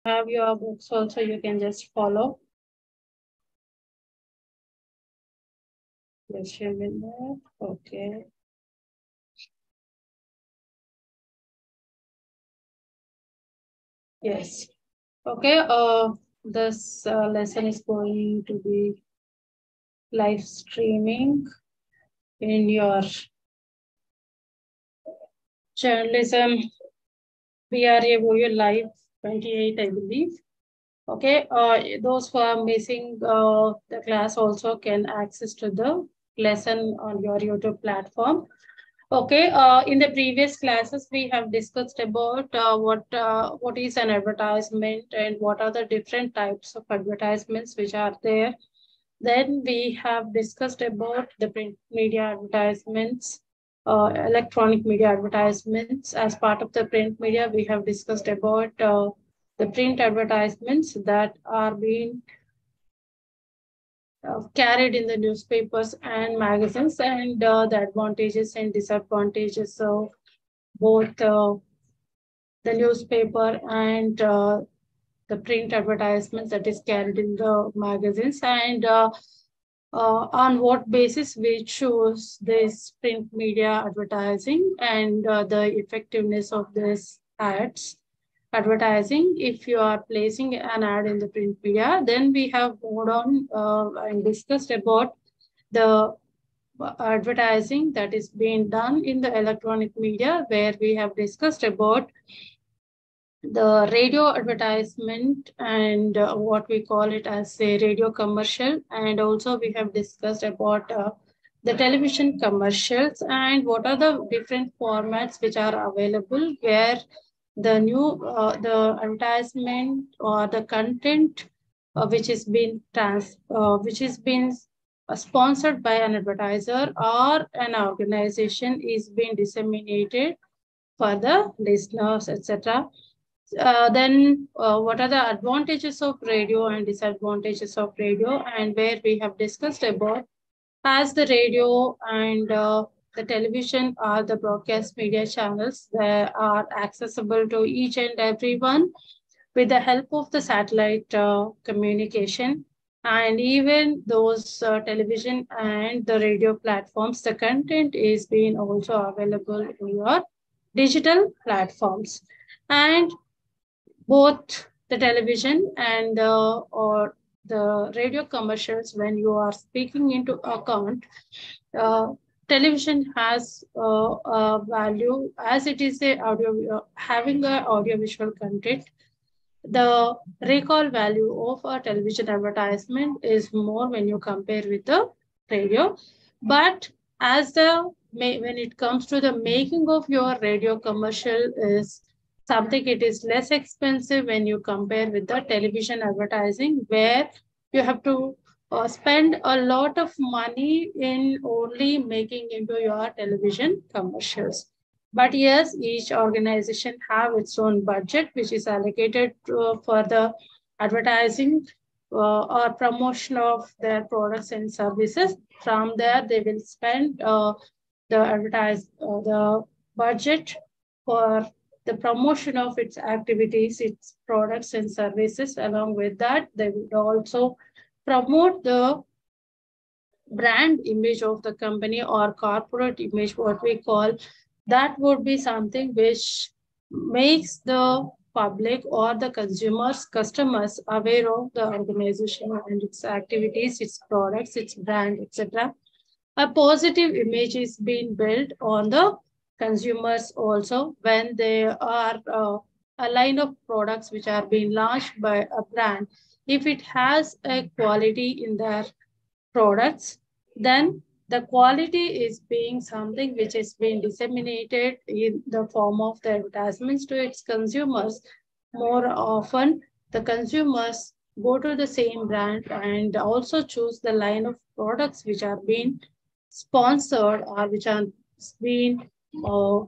have your books also, you can just follow. Just a minute. Okay. Yes. Okay. This lesson is going to be live streaming in your journalism BRAOU live 28, I believe. Okay, those who are missing the class also can access to the lesson on your YouTube platform. Okay, in the previous classes, we have discussed about what is an advertisement and what are the different types of advertisements which are there. Then we have discussed about the print media advertisements, electronic media advertisements. As part of the print media, we have discussed about the print advertisements that are being carried in the newspapers and magazines, and the advantages and disadvantages of both the newspaper and the print advertisements that is carried in the magazines, and on what basis we choose this print media advertising and the effectiveness of this ads advertising. If you are placing an ad in the print media, then we have moved on and discussed about the advertising that is being done in the electronic media, where we have discussed about the radio advertisement and what we call it as a radio commercial. And also we have discussed about the television commercials and what are the different formats which are available, where the advertisement or the content which is being sponsored by an advertiser or an organization is being disseminated for the listeners, etc. Then what are the advantages of radio and disadvantages of radio, and where we have discussed about as the radio and the television are the broadcast media channels that are accessible to each and everyone with the help of the satellite communication. And even those television and the radio platforms, the content is being also available in your digital platforms. And both the television and or the radio commercials, when you are speaking into account, uh, television has a value as it is a audio having a audiovisual content. The recall value of a television advertisement is more when you compare with the radio. But as the when it comes to the making of your radio commercial is something, it is less expensive when you compare with the television advertising, where you have to spend a lot of money in only making into your television commercials. But yes, each organization have its own budget, which is allocated for the advertising or promotion of their products and services. From there, they will spend the budget for the promotion of its activities, its products and services. Along with that, they will also promote the brand image of the company or corporate image, what we call. That would be something which makes the public or the customers aware of the organization and its activities, its products, its brand, etc. A positive image is being built on the consumers also when they are a line of products which are being launched by a brand. If it has a quality in their products, then the quality is being something which is being disseminated in the form of the advertisements to its consumers. More often, the consumers go to the same brand and also choose the line of products which are being sponsored or which are being uh,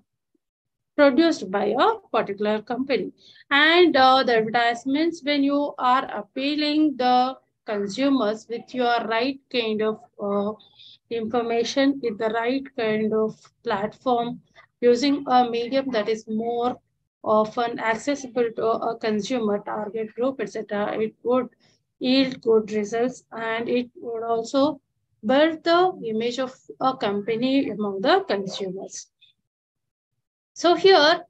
produced by a particular company. And the advertisements, when you are appealing the consumers with your right kind of information, with the right kind of platform, using a medium that is more often accessible to a consumer target group, etc., it would yield good results, and it would also build the image of a company among the consumers. So here,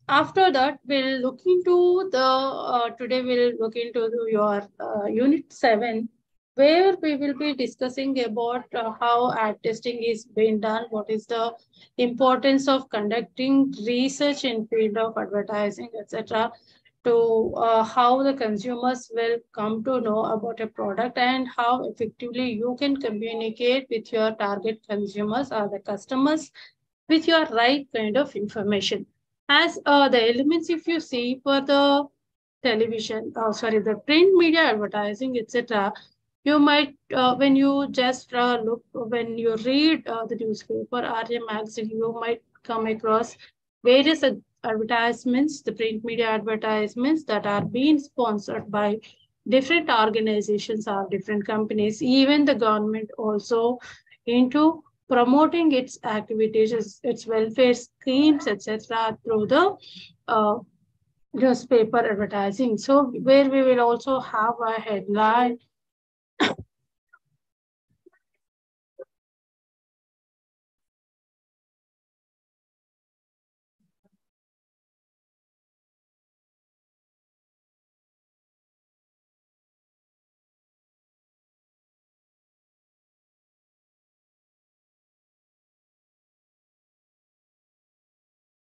after that, we'll look into the today we'll look into your unit 7, where we will be discussing about how ad testing is being done, what is the importance of conducting research in field of advertising, etc., to how the consumers will come to know about a product, and how effectively you can communicate with your target consumers or the customers with your right kind of information. As the elements, if you see for the television, sorry, the print media advertising, etc., you might, when you just look, when you read the newspaper or a magazine, you might come across various advertisements, the print media advertisements that are being sponsored by different organizations or different companies, even the government also into promoting its activities, its welfare schemes, etc., through the uh, newspaper advertising. So, where we will also have a headline.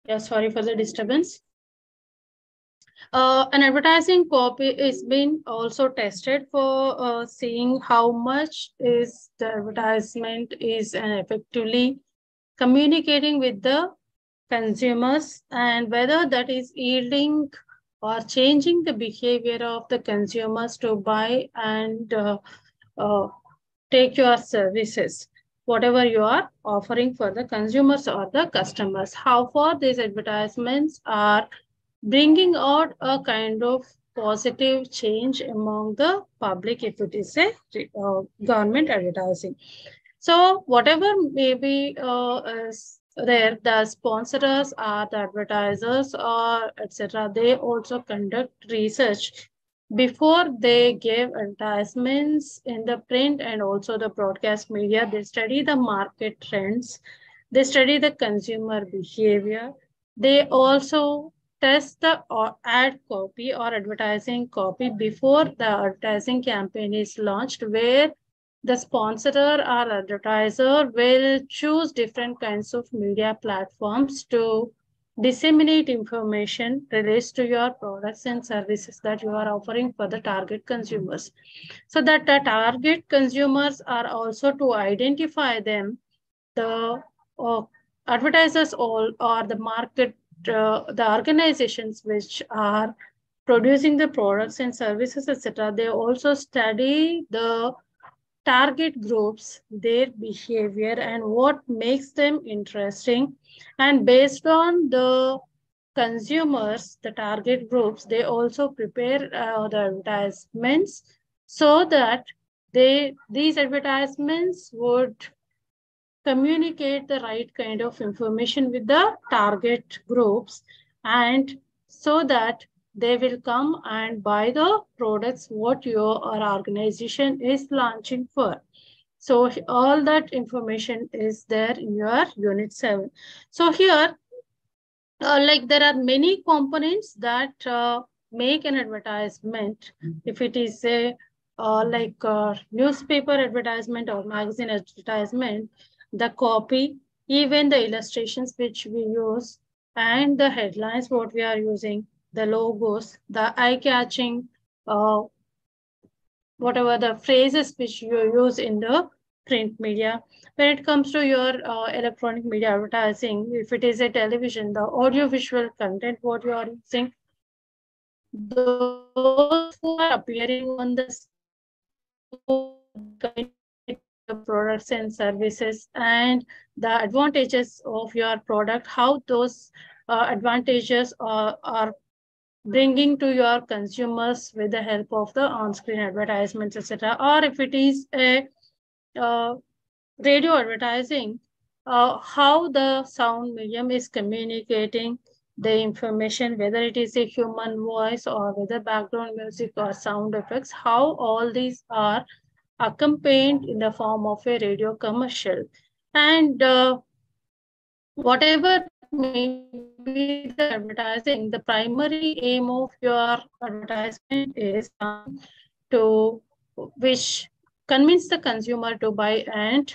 Yeah, sorry for the disturbance. An advertising copy is being also tested for seeing how much is the advertisement is effectively communicating with the consumers, and whether that is yielding or changing the behavior of the consumers to buy and uh, take your services, whatever you are offering for the consumers or the customers. How far these advertisements are bringing out a kind of positive change among the public if it is a government advertising. So whatever maybe is there, the sponsors or the advertisers or etc., they also conduct research before they give advertisements in the print and also the broadcast media. They study the market trends, they study the consumer behavior, they also test the ad copy or advertising copy before the advertising campaign is launched, where the sponsorer or advertiser will choose different kinds of media platforms to disseminate information relates to your products and services that you are offering for the target consumers, so that the target consumers are also to identify them, the uh, advertisers all or the market, the organizations which are producing the products and services, etc., they also study the target groups, their behavior, and what makes them interesting. And based on the consumers, the target groups, they also prepare the advertisements so that these advertisements would communicate the right kind of information with the target groups, and so that they will come and buy the products what your organization is launching for. So all that information is there in your unit 7. So here, like there are many components that make an advertisement. If it is a like newspaper advertisement or magazine advertisement, the copy, even the illustrations which we use, and the headlines what we are using, the logos, the eye-catching, uh, whatever the phrases which you use in the print media. When it comes to your electronic media advertising, if it is a television, the audio visual content what you are using, those who are appearing on the screen, how they communicate with your products and services, and the advantages of your product, how those advantages are bringing to your consumers with the help of the on-screen advertisements, etc. Or if it is a uh, radio advertising, how the sound medium is communicating the information, whether it is a human voice or whether background music or sound effects, how all these are accompanied in the form of a radio commercial. And whatever may be the advertising, the primary aim of your advertisement is something to which convince the consumer to buy and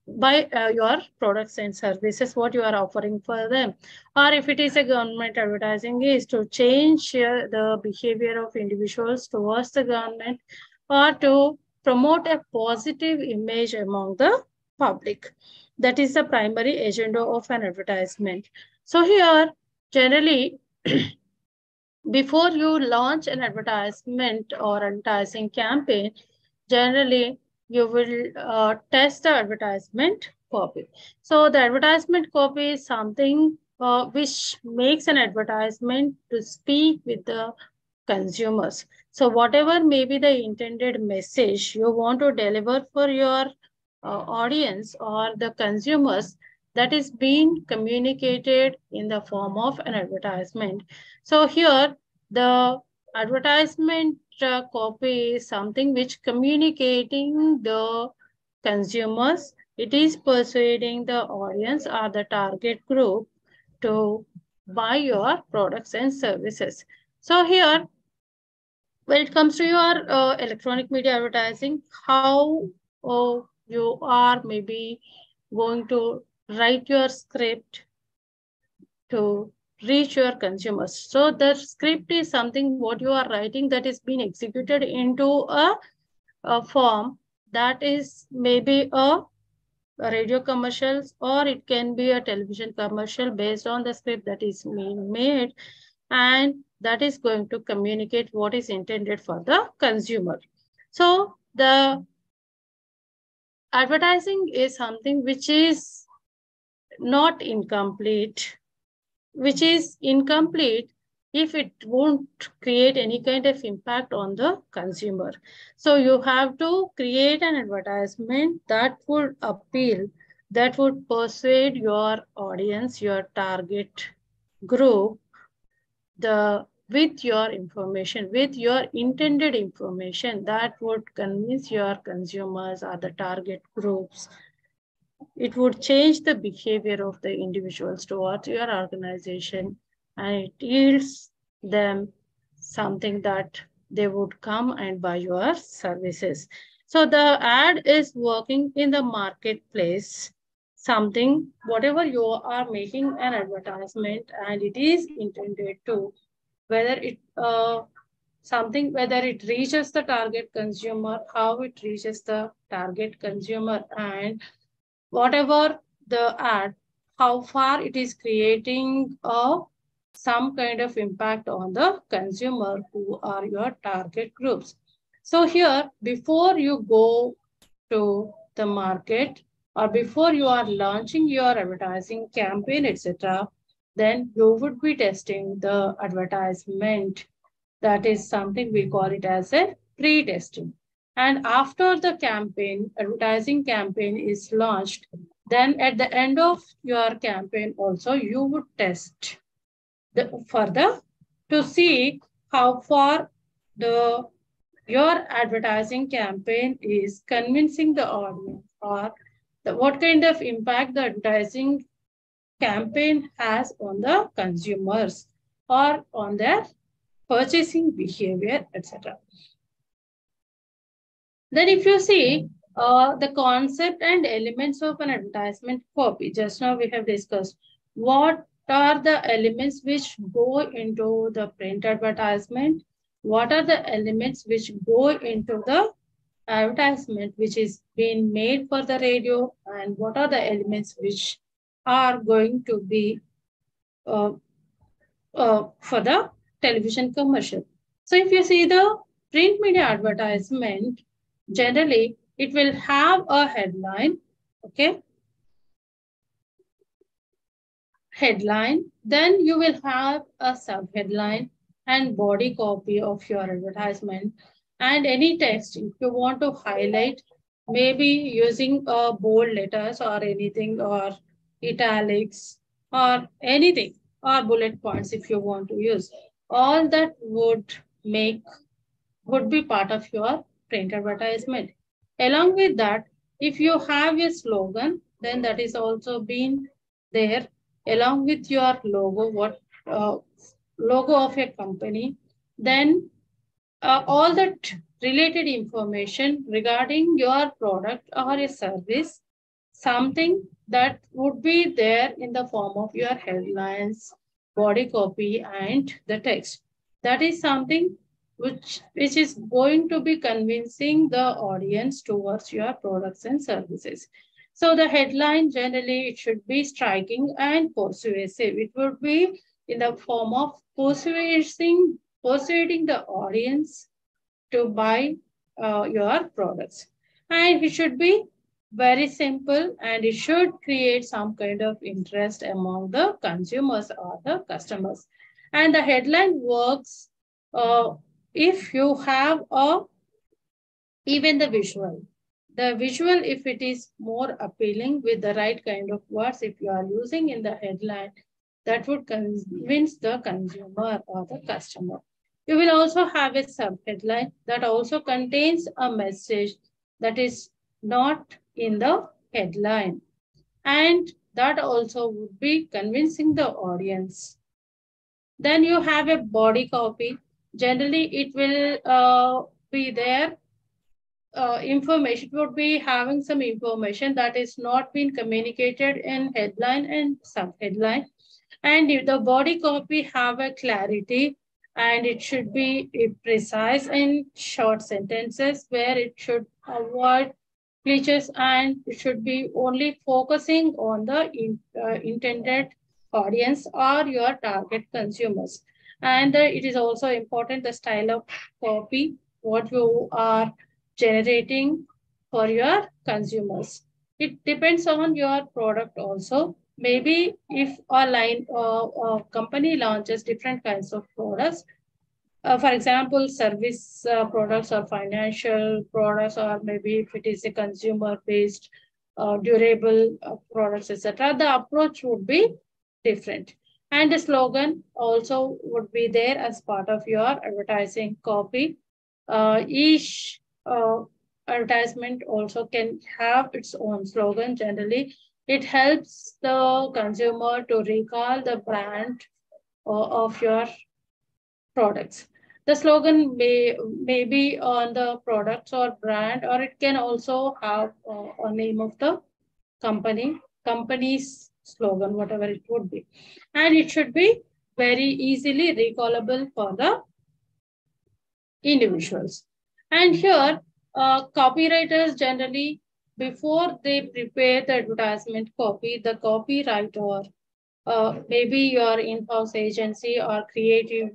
buy your products and services what you are offering for them. Or if it is a government advertising, is to change the behavior of individuals towards the government, or to promote a positive image among the public. That is the primary agenda of an advertisement. So here, generally, before you launch an advertisement or advertising campaign, generally you will test the advertisement copy. So the advertisement copy is something which makes an advertisement to speak with the consumers. So whatever may be the intended message you want to deliver for your audience or the consumers, that is being communicated in the form of an advertisement. So here the advertisement copy is something which communicating the consumers. It is persuading the audience or the target group to buy your products and services. So here, when it comes to your electronic media advertising, how you are maybe going to write your script to reach your consumers. So the script is something what you are writing that is being executed into a form that is maybe a radio commercials, or it can be a television commercial based on the script that is being made, and that is going to communicate what is intended for the consumer. So the advertising is something which is not incomplete, which is incomplete if it won't create any kind of impact on the consumer. So you have to create an advertisement that would appeal, that would persuade your audience, your target group, the with your information, with your intended information that would convince your consumers or the target groups. It would change the behavior of the individuals towards your organization, and it yields them something that they would come and buy your services. So the ad is working in the marketplace, something, whatever you are making an advertisement and it is intended to, whether it something, whether it reaches the target consumer, how it reaches the target consumer, and whatever the ad, how far it is creating some kind of impact on the consumer who are your target groups. So here, before you go to the market or before you are launching your advertising campaign, etc., then you would be testing the advertisement. That is something we call it as a pre-testing. And after the campaign, advertising campaign is launched, then at the end of your campaign also you would test further to see how far the your advertising campaign is convincing the audience, or what kind of impact the advertising campaign has on the consumers or on their purchasing behavior, etc. Then if you see the concept and elements of an advertisement copy, just now we have discussed what are the elements which go into the print advertisement, what are the elements which go into the advertisement which is being made for the radio, and what are the elements which are going to be uh, for the television commercial. So if you see the print media advertisement, generally it will have a headline, okay? Headline, then you will have a subheadline and body copy of your advertisement, and any text if you want to highlight, maybe using bold letters or anything, or italics or anything. or bullet points if you want to use. All that would be part of your print advertisement. Along with that, if you have a slogan, then that is also been there along with your logo, what logo of a company, then all that related information regarding your product or a service, something that would be there in the form of your headlines, body copy, and the text. That is something which is going to be convincing the audience towards your products and services. So the headline generally it should be striking and persuasive. It would be in the form of persuading the audience to buy your products. And it should be very simple and it should create some kind of interest among the consumers or the customers. And the headline works uh, if you have a even the visual. The visual, if it is more appealing with the right kind of words, if you are using in the headline, that would convince the consumer or the customer. You will also have a subheadline that also contains a message that is not in the headline. And that also would be convincing the audience. Then you have a body copy. Generally, it will be there information would be having some information that is not being communicated in headline and subheadline. And if the body copy have a clarity and it should be precise in short sentences where it should avoid glitches and it should be only focusing on the intended audience or your target consumers. And it is also important the style of copy, what you are generating for your consumers. It depends on your product also. Maybe if a company launches different kinds of products, for example, service products or financial products, or maybe if it is a consumer-based, durable products, etc., the approach would be different. And the slogan also would be there as part of your advertising copy. Each advertisement also can have its own slogan. Generally, it helps the consumer to recall the brand of your products. The slogan may be on the products or brand, or it can also have a name of the company's slogan, whatever it would be. And it should be very easily recallable for the individuals. And here, copywriters generally, before they prepare the advertisement copy, the copywriter, maybe your in-house agency or creative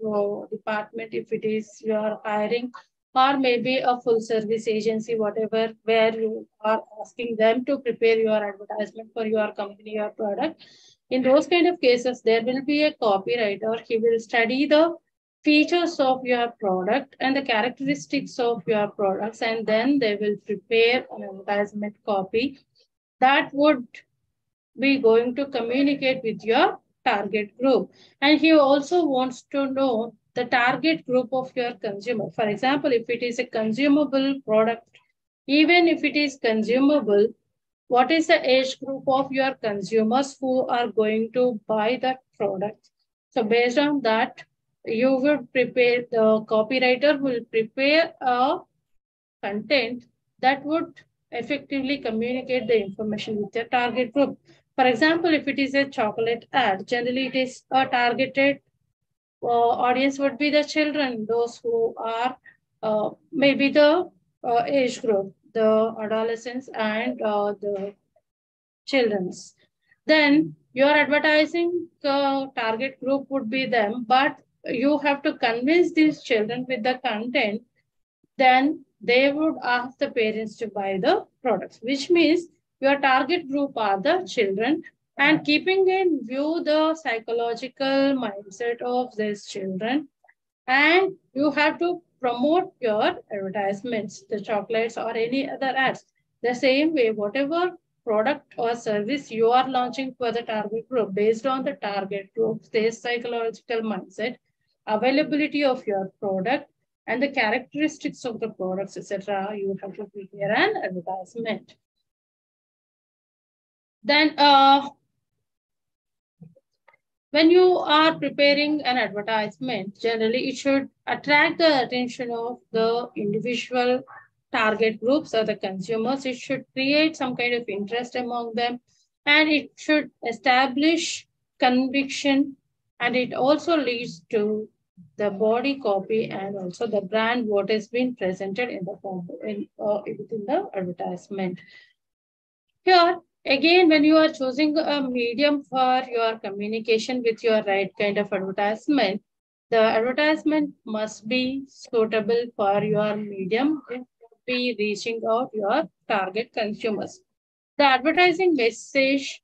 department, if it is you are hiring, or maybe a full service agency, whatever, where you are asking them to prepare your advertisement for your company or product. In those kind of cases, there will be a copywriter. He will study the features of your product and the characteristics of your products, and then they will prepare an advertisement copy that would be going to communicate with your target group. And he also wants to know the target group of your consumer. For example, if it is a consumable product, even if it is consumable, what is the age group of your consumers who are going to buy that product? So based on that, the copywriter will prepare a content that would effectively communicate the information with your target group. For example, if it is a chocolate ad, generally it is a targeted audience would be the children, those who are maybe the age group, the adolescents and the children's. Then your advertising target group would be them, but you have to convince these children with the content, then they would ask the parents to buy the products, which means your target group are the children, and keeping in view the psychological mindset of these children, and you have to promote your advertisements, the chocolates or any other ads. The same way, whatever product or service you are launching for the target group. Based on the target group, their psychological mindset, availability of your product, and the characteristics of the products, etc., you have to prepare an advertisement. Then, when you are preparing an advertisement, generally it should attract the attention of the individual target groups or the consumers. It should create some kind of interest among them, and it should establish conviction, and it also leads to the body copy and also the brand what has been presented in the form within the advertisement. Here, again, when you are choosing a medium for your communication with your right kind of advertisement, the advertisement must be suitable for your medium. It should be reaching out your target consumers. The advertising message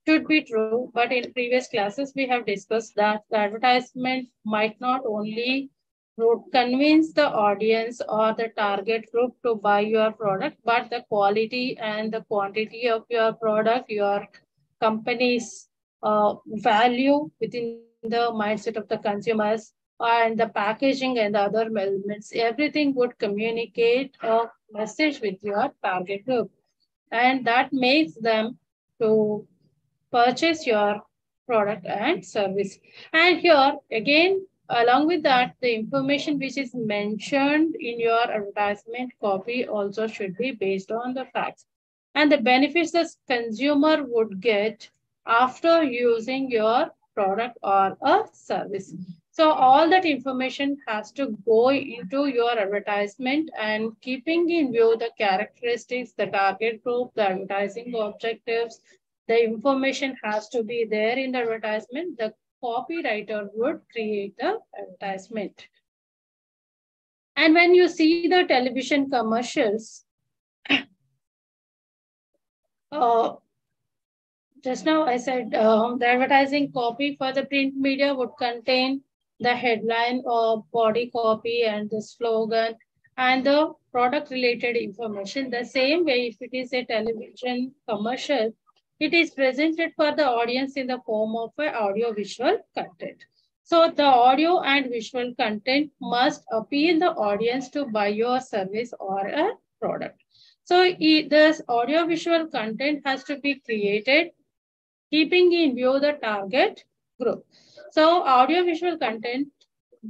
should be true, but in previous classes, we have discussed that the advertisement might not only would convince the audience or the target group to buy your product, but the quality and the quantity of your product, your company's value within the mindset of the consumers, and the packaging and the other elements, everything would communicate a message with your target group. And that makes them to purchase your product and service. And here again, along with that, the information which is mentioned in your advertisement copy also should be based on the facts and the benefits the consumer would get after using your product or a service. So all that information has to go into your advertisement, and keeping in view the characteristics, the target group, the advertising objectives, the information has to be there in the advertisement. The copywriter would create the advertisement. And when you see the television commercials, just now I said the advertising copy for the print media would contain the headline or body copy and the slogan and the product related information. The same way, if it is a television commercial, it is presented for the audience in the form of an audio-visual content. So the audio and visual content must appeal the audience to buy your service or a product. So this audio-visual content has to be created keeping in view the target group. So audio-visual content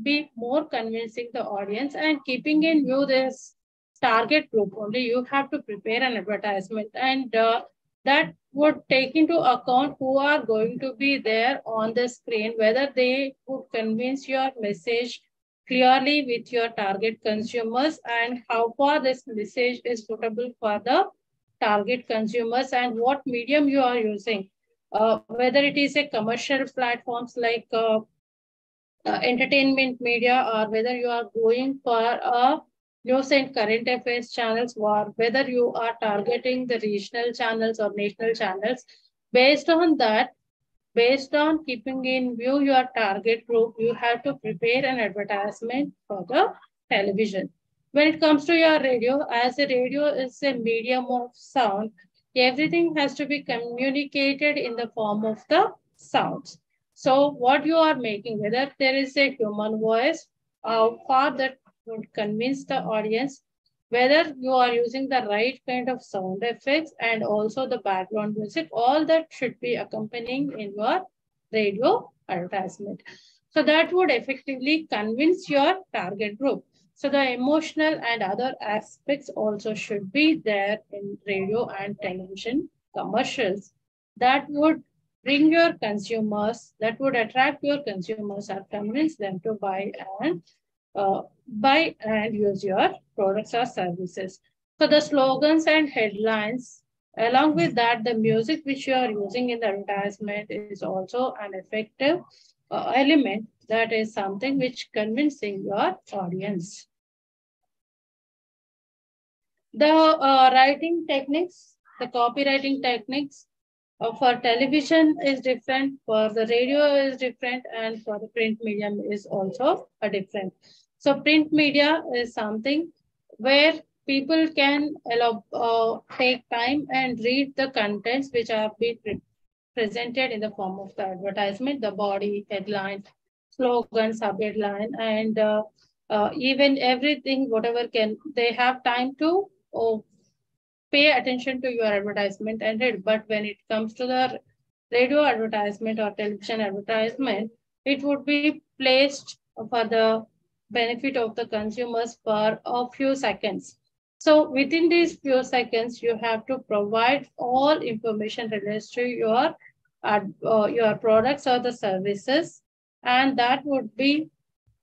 be more convincing the audience, and keeping in view this target group only, you have to prepare an advertisement, and that would take into account who are going to be there on the screen, whether they would convince your message clearly with your target consumers, and how far this message is suitable for the target consumers, and what medium you are using. Whether it is a commercial platforms like entertainment media, or whether you are going for a news and current affairs channels, or whether you are targeting the regional channels or national channels. Based on that, based on keeping in view your target group, you have to prepare an advertisement for the television. When it comes to your radio, as a radio is a medium of sound, everything has to be communicated in the form of the sounds. So what you are making, whether there is a human voice, how far that would convince the audience, whether you are using the right kind of sound effects and also the background music, all that should be accompanying in your radio advertisement. So that would effectively convince your target group. So the emotional and other aspects also should be there in radio and television commercials that would bring your consumers, that would attract your consumers or convince them to buy and use your products or services. So the slogans and headlines, along with that, the music which you are using in the advertisement is also an effective element, that is something which convincing your audience. The writing techniques, the copywriting techniques for television is different, for the radio is different, and for the print medium is also a different. So print media is something where people can take time and read the contents which are being presented in the form of the advertisement, the body, headline, slogan, subheadline, and even everything, whatever can they have time to pay attention to your advertisement and read. But when it comes to the radio advertisement or television advertisement, it would be placed for the benefit of the consumers for a few seconds. So within these few seconds, you have to provide all information related to your products or the services, and that would be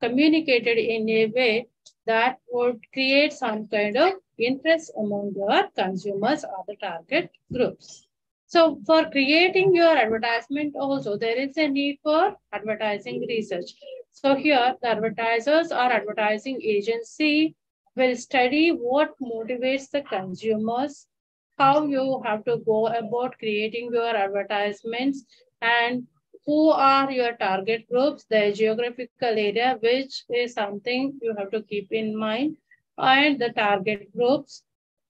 communicated in a way that would create some kind of interest among your consumers or the target groups. So for creating your advertisement also, there is a need for advertising research. So here the advertisers or advertising agency will study what motivates the consumers, how you have to go about creating your advertisements, and who are your target groups, the geographical area, which is something you have to keep in mind, and the target groups.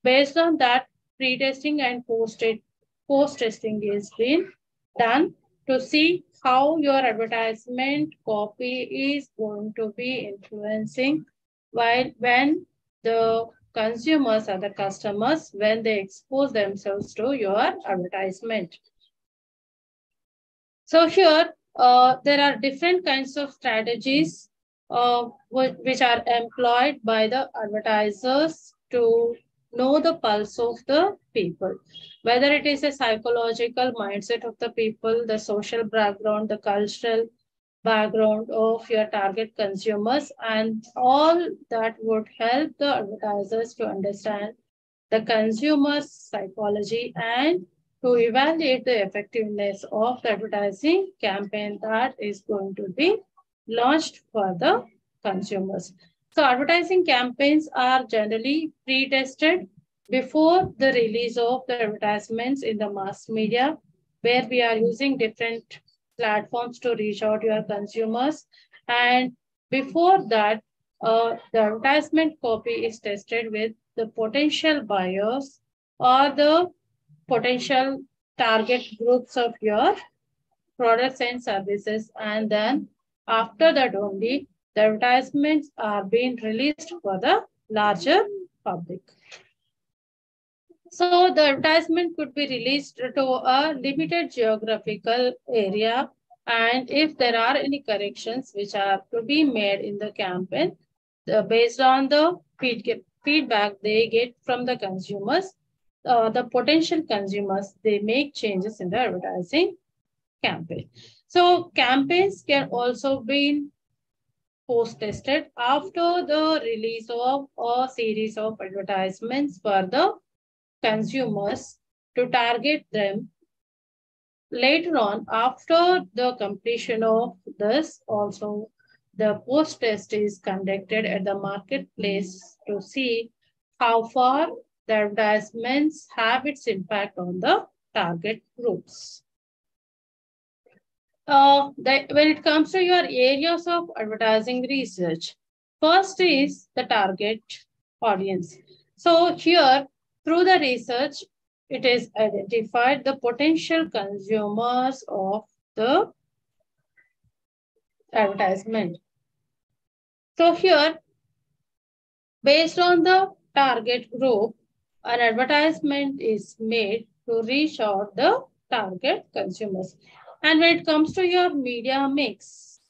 Based on that, pre-testing and post-testing is being done to see how your advertisement copy is going to be influencing while when the consumers or the customers when they expose themselves to your advertisement. So here, there are different kinds of strategies which are employed by the advertisers to know the pulse of the people, whether it is a psychological mindset of the people, the social background, the cultural background of your target consumers, and all that would help the advertisers to understand the consumer's psychology and to evaluate the effectiveness of the advertising campaign that is going to be launched for the consumers. So advertising campaigns are generally pre-tested before the release of the advertisements in the mass media, where we are using different platforms to reach out to your consumers. And before that, the advertisement copy is tested with the potential buyers or the potential target groups of your products and services. And then after that only, the advertisements are being released for the larger public. So the advertisement could be released to a limited geographical area. And if there are any corrections which are to be made in the campaign, based on the feedback they get from the consumers, the potential consumers, they make changes in the advertising campaign. So campaigns can also be post-tested after the release of a series of advertisements for the consumers to target them. Later on, after the completion of this, also the post-test is conducted at the marketplace to see how far the advertisements have its impact on the target groups. When it comes to your areas of advertising research, first is the target audience. So here, through the research, it is identified the potential consumers of the advertisement. So here, based on the target group, an advertisement is made to reach out the target consumers. And when it comes to your media mix,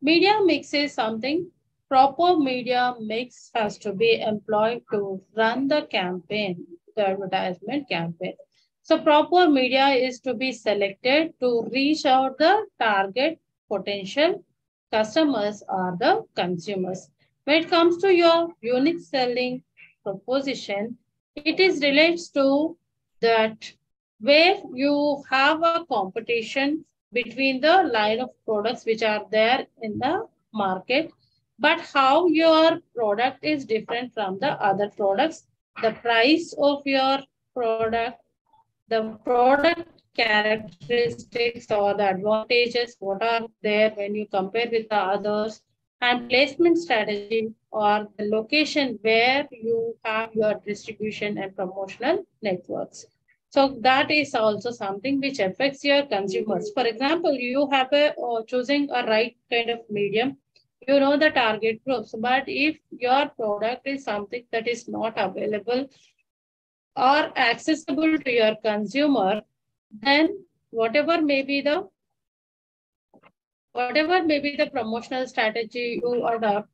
media mix is something, proper media mix has to be employed to run the campaign, the advertisement campaign. So proper media is to be selected to reach out the target potential customers or the consumers. When it comes to your unique selling proposition, it is relates to that where you have a competition between the line of products which are there in the market, but how your product is different from the other products, the price of your product, the product characteristics or the advantages, what are there when you compare with the others, and placement strategy or the location where you have your distribution and promotional networks. So that is also something which affects your consumers. For example, you have a choosing a right kind of medium, you know the target groups, but if your product is something that is not available or accessible to your consumer, then whatever may be the promotional strategy you adopt,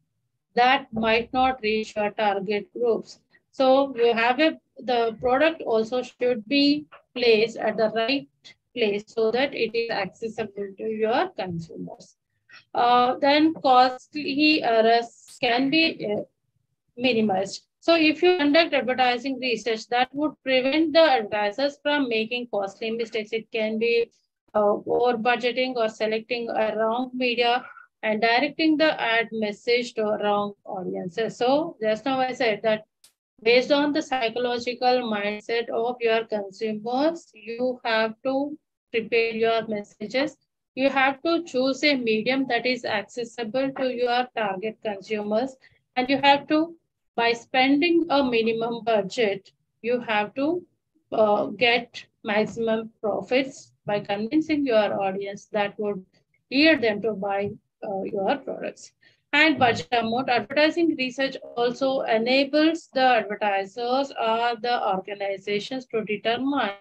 that might not reach your target groups. So you have the product also should be placed at the right place so that it is accessible to your consumers. Then costly errors can be minimized. So if you conduct advertising research, that would prevent the advertisers from making costly mistakes. It can be over budgeting or selecting a wrong media and directing the ad message to wrong audiences. So just now I said that based on the psychological mindset of your consumers, you have to prepare your messages. You have to choose a medium that is accessible to your target consumers, and you have to, by spending a minimum budget, you have to get maximum profits by convincing your audience that would lead them to buy your products. And budget amount advertising research also enables the advertisers or the organizations to determine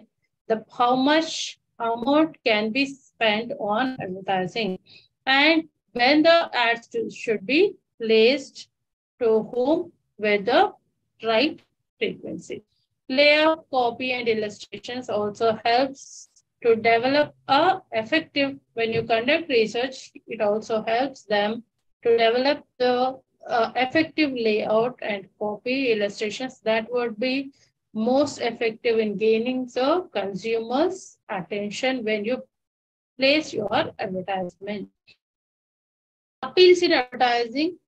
how much amount can be spent on advertising and when the ads should be placed to whom with the right frequency. Layout, copy, and illustrations also helps to develop a effective, when you conduct research, it also helps them to develop the effective layout and copy illustrations that would be most effective in gaining the consumer's attention when you place your advertisement. Appeals in advertising.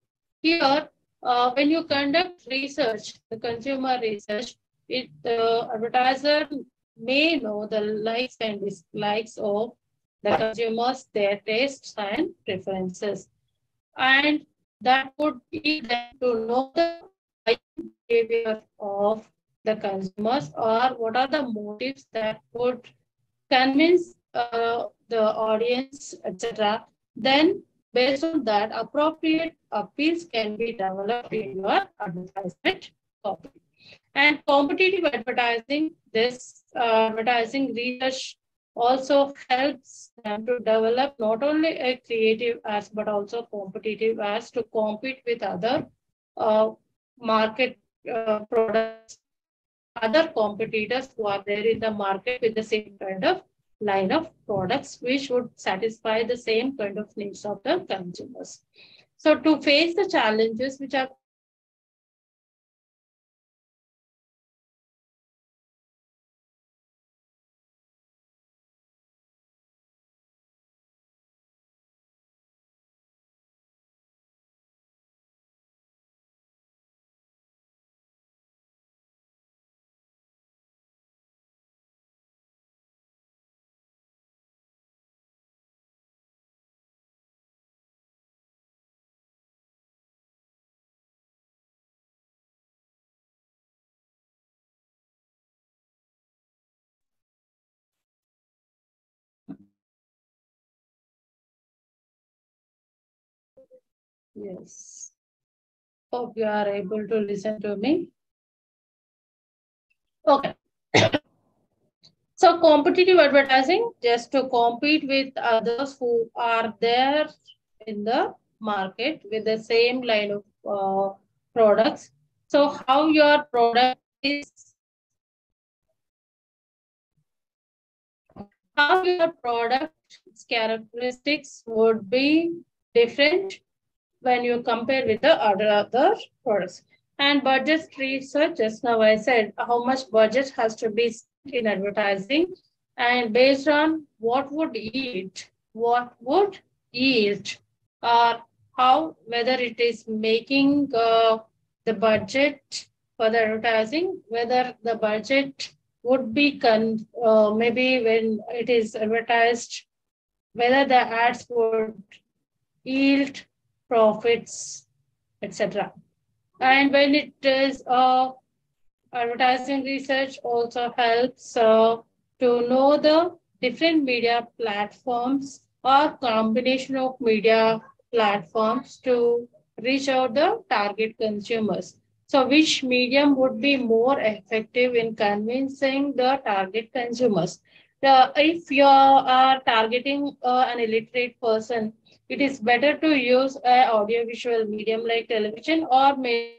Here, when you conduct research, the consumer research, the advertiser may know the likes and dislikes of the consumers, their tastes and preferences. And that would lead them to know the buying behavior of the consumers or what are the motives that would convince the audience, etc. Then, based on that, appropriate appeals can be developed in your advertisement copy. And competitive advertising, this advertising research also helps them to develop not only a creative ads but also competitive ads to compete with other uh, market products, other competitors who are there in the market with the same kind of line of products, which would satisfy the same kind of needs of the consumers. So to face the challenges which are yes. Hope you are able to listen to me. Okay. So competitive advertising, just to compete with others who are there in the market with the same line of products. So how your product is, how your product's characteristics would be different when you compare with the other products. And budget research, just now I said how much budget has to be spent in advertising and based on what would yield, or how, whether it is making the budget for the advertising, whether the budget would be maybe when it is advertised, whether the ads would yield profits, etc. And when it is advertising research also helps to know the different media platforms or combination of media platforms to reach out the target consumers. So which medium would be more effective in convincing the target consumers? If you are targeting an illiterate person, it is better to use a audiovisual medium like television, or maybe you can use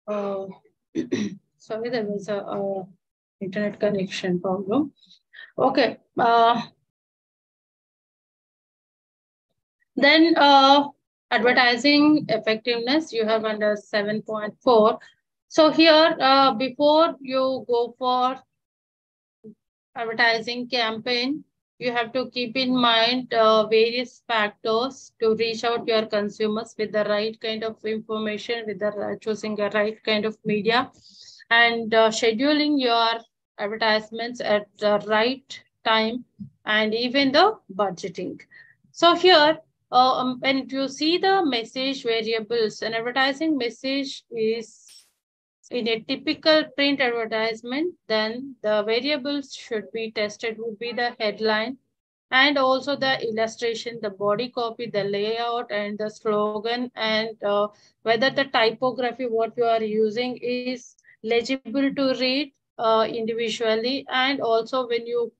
uh, sorry, there was a internet connection problem. Okay. Then advertising effectiveness you have under 7.4. So here, before you go for advertising campaign, you have to keep in mind various factors to reach out your consumers with the right kind of information, with the choosing the right kind of media, and scheduling your advertisements at the right time, and even the budgeting. So here, when you see the message variables, an advertising message is in a typical print advertisement, then the variables should be tested would be the headline and also the illustration, the body copy, the layout, and the slogan, and whether the typography what you are using is legible to read individually, and also when you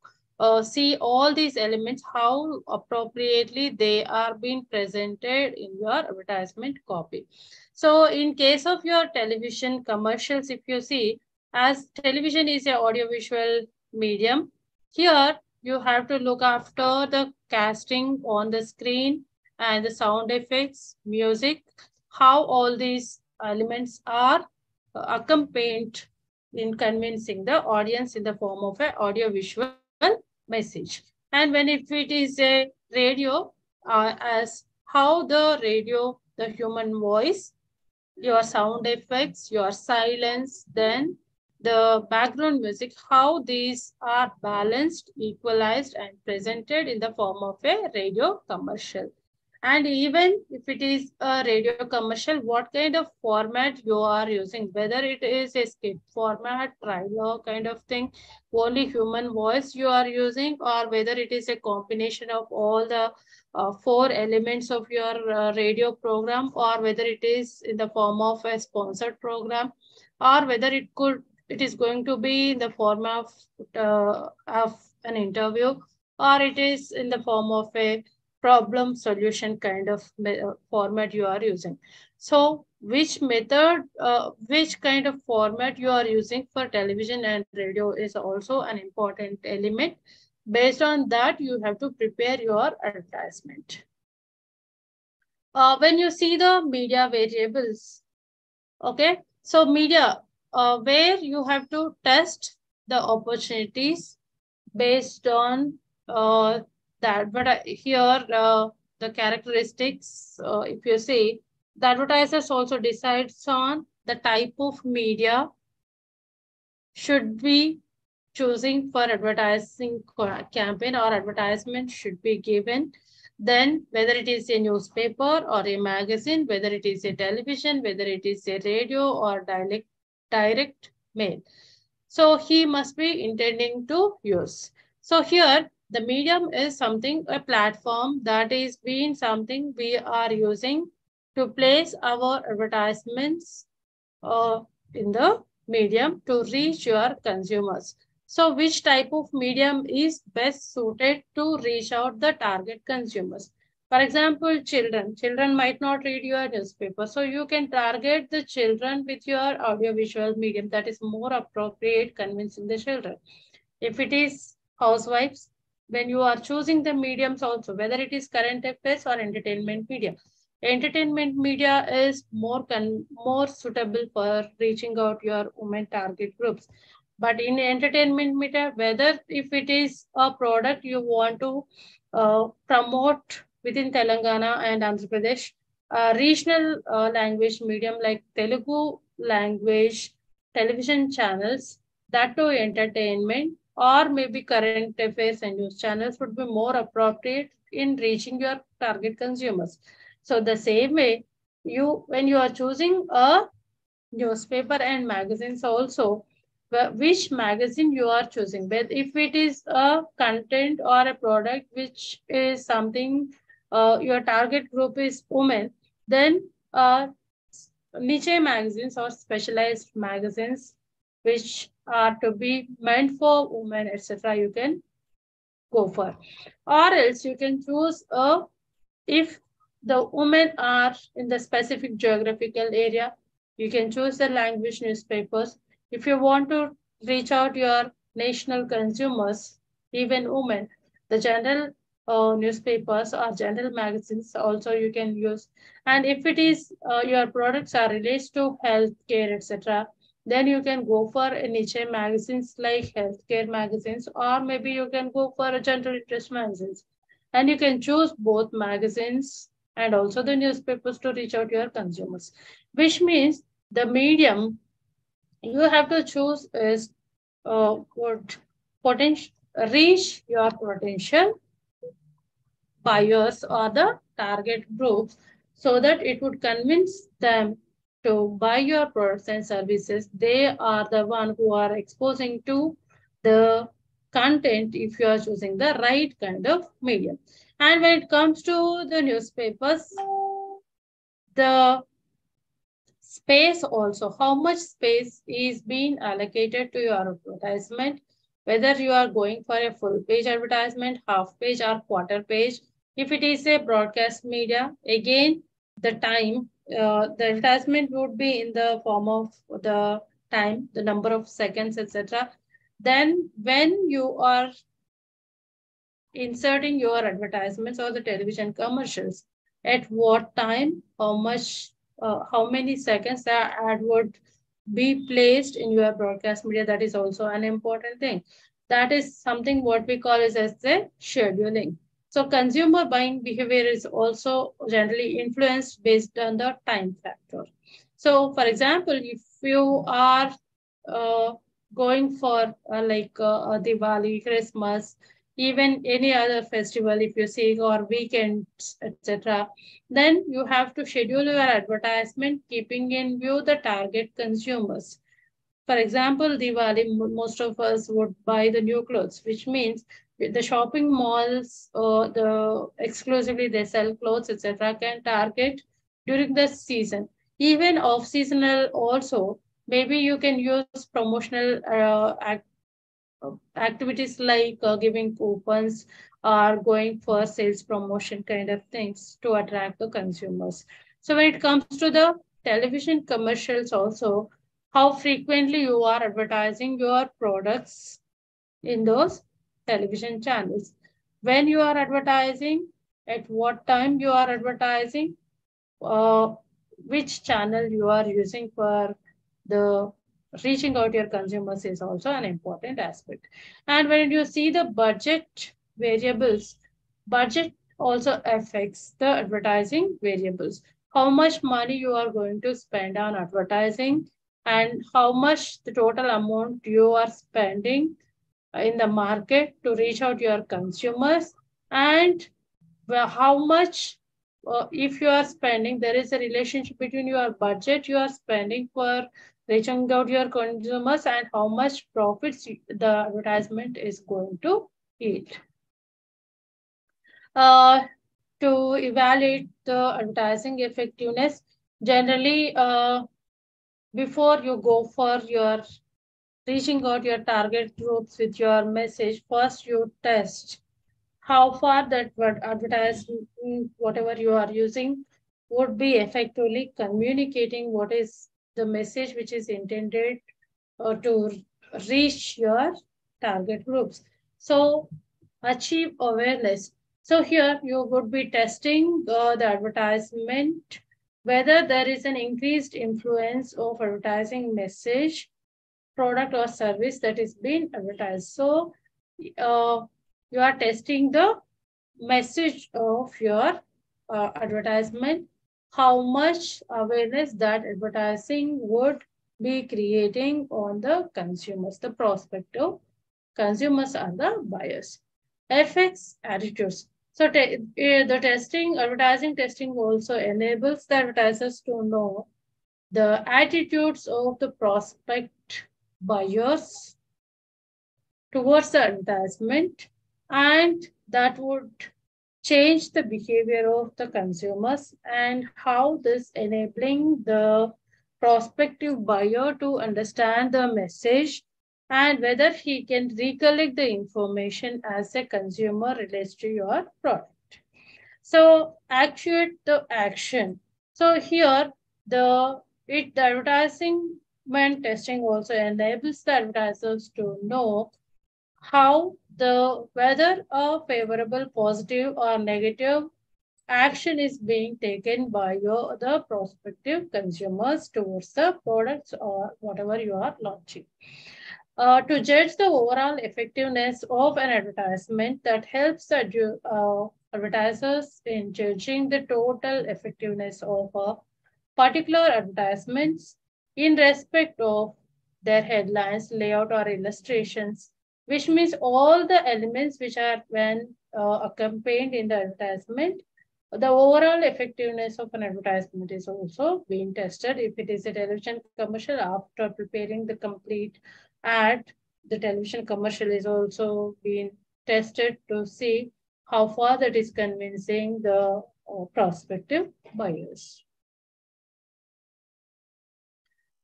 see all these elements, how appropriately they are being presented in your advertisement copy. So in case of your television commercials, if you see, as television is a audiovisual medium, here you have to look after the casting on the screen and the sound effects, music, how all these elements are accompanied in convincing the audience in the form of an audiovisual message. And when if it is a radio, as how the radio, the human voice, your sound effects, your silence, then the background music, how these are balanced, equalized, and presented in the form of a radio commercial. And even if it is a radio commercial, what kind of format you are using, whether it is a skit format, trailer kind of thing, only human voice you are using, or whether it is a combination of all the four elements of your radio program, or whether it is in the form of a sponsored program, or whether it is going to be in the form of an interview, or it is in the form of a problem solution kind of format you are using. So which method, which kind of format you are using for television and radio is also an important element. Based on that, you have to prepare your advertisement. When you see the media variables, okay, so media, where you have to test the opportunities based on that. But here, the characteristics, if you see, the advertisers also decides on the type of media should be choosing for advertising campaign or advertisement should be given. Then whether it is a newspaper or a magazine, whether it is a television, whether it is a radio or direct mail. So he must be intending to use. So here the medium is something, a platform that is being something we are using to place our advertisements uh, in the medium to reach your consumers. So which type of medium is best suited to reach out the target consumers? For example, children. Children might not read your newspaper. So you can target the children with your audiovisual medium that is more appropriate convincing the children. If it is housewives, when you are choosing the mediums also, whether it is current affairs or entertainment media. Entertainment media is more suitable for reaching out your women target groups. But in entertainment media, whether if it is a product you want to promote within Telangana and Andhra Pradesh, regional language medium like Telugu language television channels, that to entertainment, or maybe current affairs and news channels would be more appropriate in reaching your target consumers. So the same way, you when you are choosing a newspaper and magazines also, which magazine you are choosing, but if it is a content or a product which is something your target group is women, then niche magazines or specialized magazines which are to be meant for women, etc., you can go for. Or else you can choose a, if the women are in the specific geographical area, you can choose the language newspapers. If you want to reach out your national consumers, even women, the general newspapers or general magazines also you can use. And if it is your products are related to healthcare, etc., then you can go for niche magazines like healthcare magazines, or maybe you can go for a general interest magazines, and you can choose both magazines and also the newspapers to reach out to your consumers, which means the medium you have to choose is what potential reach your potential buyers or the target groups so that it would convince them to buy your products and services. They are the one who are exposing to the content if you are choosing the right kind of medium. And when it comes to the newspapers, the space also, how much space is being allocated to your advertisement, whether you are going for a full page advertisement, half page or quarter page. If it is a broadcast media, again, the time, the advertisement would be in the form of the time, the number of seconds, etc. Then when you are inserting your advertisements or the television commercials, at what time, how much, how many seconds the ad would be placed in your broadcast media, that is also an important thing. That is something what we call as the scheduling. So consumer buying behavior is also generally influenced based on the time factor. So for example, if you are uh, going for Diwali, Christmas, even any other festival, if you see, or weekends, etc., then you have to schedule your advertisement keeping in view the target consumers. For example, Diwali, most of us would buy the new clothes, which means the shopping malls, the exclusively they sell clothes, etc., can target during the season. Even off-seasonal also, maybe you can use promotional activities like giving coupons or going for sales promotion kind of things to attract the consumers. So when it comes to the television commercials also, how frequently you are advertising your products in those. television channels. When you are advertising, at what time you are advertising, uh, which channel you are using for the reaching out your consumers is also an important aspect. And when you see the budget variables, budget also affects the advertising variables. How much money you are going to spend on advertising and how much the total amount you are spending in the market to reach out your consumers, and how much, if you are spending, there is a relationship between your budget you are spending for reaching out your consumers and how much profits the advertisement is going to eat. uh, to evaluate the advertising effectiveness, generally, before you go for your reaching out your target groups with your message, first you test how far that advertisement, whatever you are using, would be effectively communicating what is the message which is intended to reach your target groups. So achieve awareness. So here you would be testing the advertisement, whether there is an increased influence of advertising message, product or service that is being advertised. So uh, you are testing the message of your advertisement, how much awareness that advertising would be creating on the consumers, the prospective consumers are the buyers. Effects, attitudes. So the testing, advertising testing also enables the advertisers to know the attitudes of the prospect buyers towards the advertisement, and that would change the behavior of the consumers, and how this enabling the prospective buyer to understand the message and whether he can recollect the information as a consumer relates to your product. So actuate the action. So here the advertising testing also enables the advertisers to know how the whether a favorable, positive, or negative action is being taken by the prospective consumers towards the products or whatever you are launching. To judge the overall effectiveness of an advertisement, that helps the advertisers in judging the total effectiveness of a particular advertisements in respect of their headlines, layout, or illustrations, which means all the elements which are when accompanied in the advertisement. The overall effectiveness of an advertisement is also being tested. If it is a television commercial, after preparing the complete ad, the television commercial is also being tested to see how far that is convincing the prospective buyers.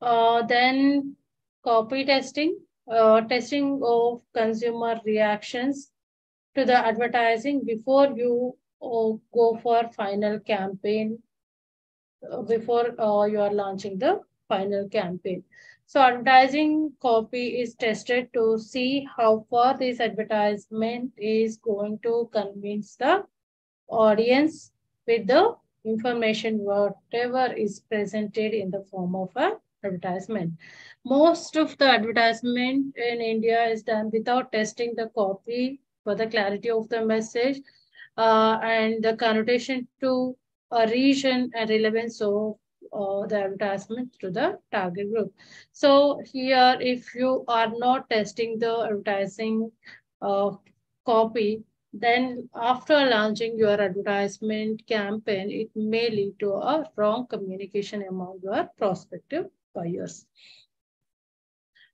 Then copy testing, testing of consumer reactions to the advertising before you go for final campaign, before you are launching the final campaign. So advertising copy is tested to see how far this advertisement is going to convince the audience with the information whatever is presented in the form of a advertisement. Most of the advertisement in India is done without testing the copy for the clarity of the message and the connotation to a region and relevance of the advertisement to the target group. So here, if you are not testing the advertising uh, copy, then after launching your advertisement campaign, it may lead to a wrong communication among your prospective buyers.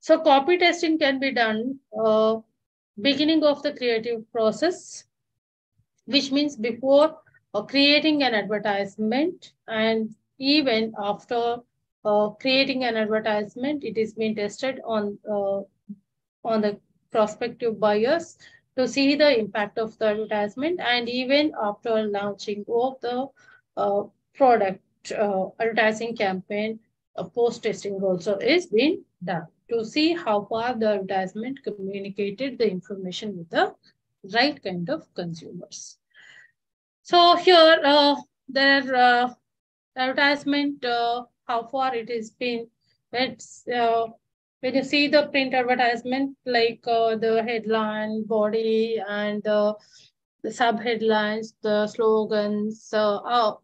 So copy testing can be done beginning of the creative process, which means before creating an advertisement, and even after creating an advertisement, it is being tested on the prospective buyers to see the impact of the advertisement, and even after launching of the uh, product advertising campaign, post testing also is being done. to see how far the advertisement communicated the information with the right kind of consumers. So here, there advertisement, how far it has been. It's when you see the print advertisement, like the headline, body, and the sub headlines, the slogans, the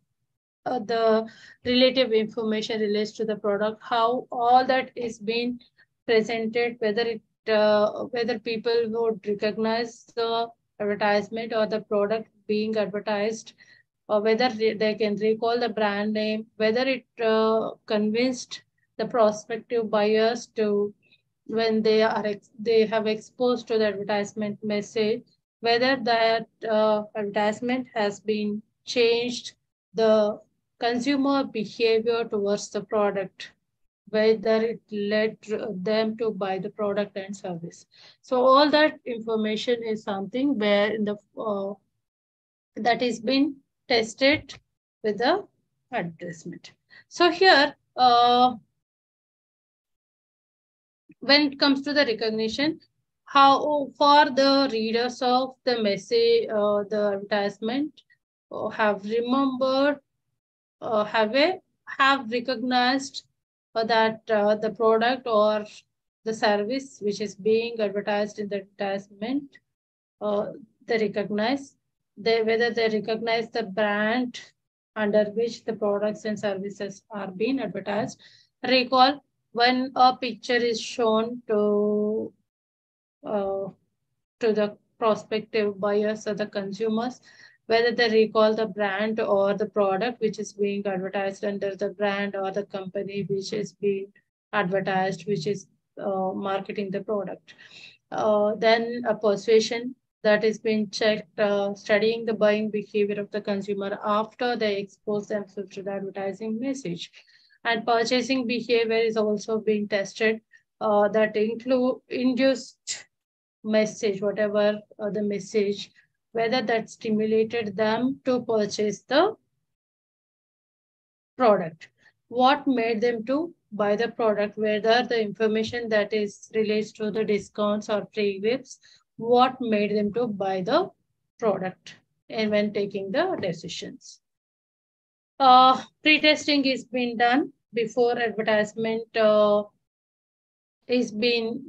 relative information relates to the product, how all that is being presented, whether people would recognize the advertisement or the product being advertised, or whether they can recall the brand name, whether it convinced the prospective buyers to when they have exposed to the advertisement message, whether that advertisement has been changed the consumer behavior towards the product, whether it led them to buy the product and service. So all that information is something where in the that is been tested with the advertisement. So here, when it comes to the recognition, how for the readers of the message, the advertisement have remembered, have recognized that the product or the service which is being advertised in the advertisement, uh, they recognize, whether they recognize the brand under which the products and services are being advertised. Recall when a picture is shown uh, to the prospective buyers or the consumers, whether they recall the brand or the product which is being advertised under the brand, or the company which is being advertised, which is marketing the product. Then a persuasion, that is being checked, studying the buying behavior of the consumer after they expose themselves to the advertising message. And purchasing behavior is also being tested, that include induced message, whatever the message, whether that stimulated them to purchase the product. What made them to buy the product, whether the information that is relates to the discounts or free gifts, what made them to buy the product and when taking the decisions. Pre-testing is being done before advertisement is being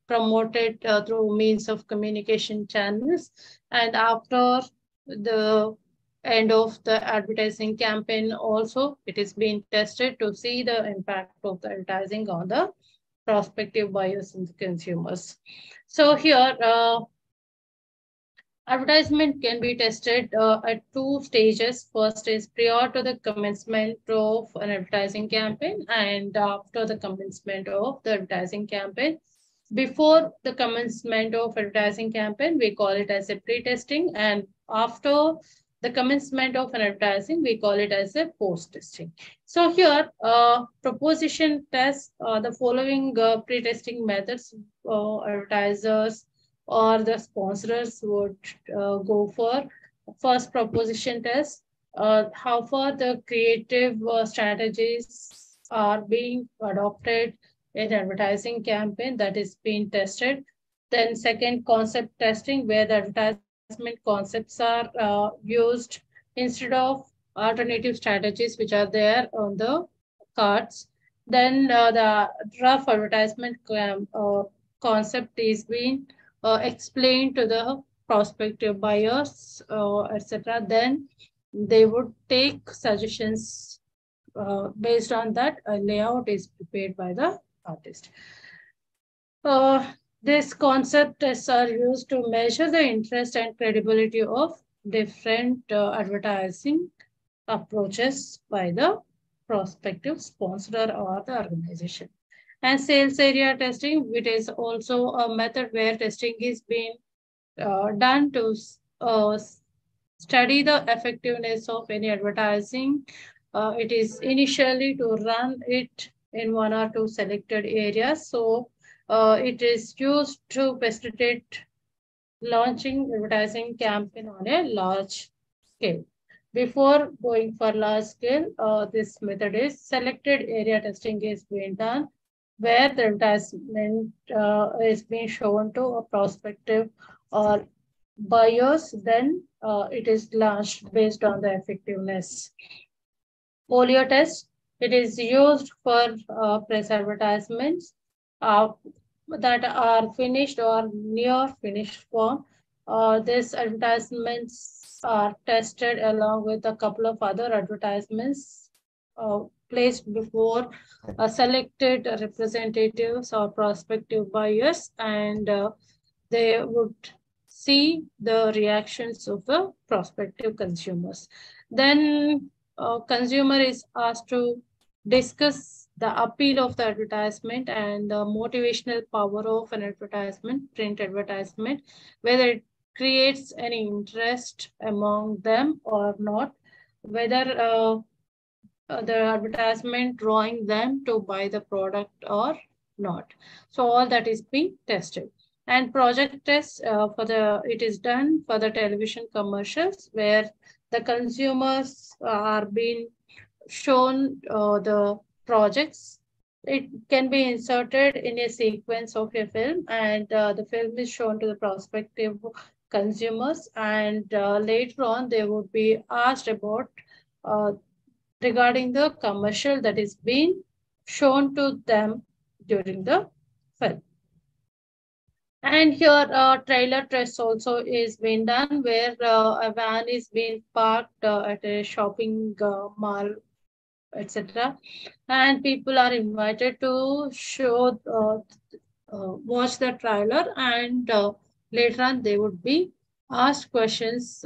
promoted through means of communication channels, and after the end of the advertising campaign also it is being tested to see the impact of the advertising on the prospective buyers and consumers. So here, advertisement can be tested at two stages. First is prior to the commencement of an advertising campaign and after the commencement of the advertising campaign. Before the commencement of advertising campaign, we call it as a pre-testing, and after the commencement of an advertising, we call it as a post-testing. So here, proposition test, the following pre-testing methods advertisers or the sponsors would go for. First, proposition test, how far the creative strategies are being adopted in advertising campaign, that is being tested. Then second, concept testing, where the advertisement concepts are used instead of alternative strategies which are there on the cards. Then the rough advertisement concept is being explained to the prospective buyers, etc. Then they would take suggestions. Based on that, a layout is prepared by the artist. This concept tests are used to measure the interest and credibility of different advertising approaches by the prospective sponsor or the organization. And sales area testing, which is also a method where testing is being done to study the effectiveness of any advertising. It is initially to run it in one or two selected areas. So it is used to facilitate launching advertising campaign on a large scale. Before going for large scale, this method is selected area testing is being done. where the advertisement is being shown to a prospective or buyers, then it is launched based on the effectiveness. Polio test, it is used for press advertisements uh, that are finished or near finished form. These advertisements are tested along with a couple of other advertisements placed before selected representatives or prospective buyers, and they would see the reactions of the prospective consumers. Then consumer is asked to discuss the appeal of the advertisement and the motivational power of an advertisement, print advertisement, whether it creates any interest among them or not, whether the advertisement drawing them to buy the product or not. So all that is being tested. And project test for the it is done for the television commercials where the consumers are being shown the projects. It can be inserted in a sequence of a film, and the film is shown to the prospective consumers. And later on, they would be asked about uh, regarding the commercial that is being shown to them during the film. And here, trailer test also is being done where a van is being parked at a shopping mall, etc. And people are invited to watch the trailer, and later on they would be asked questions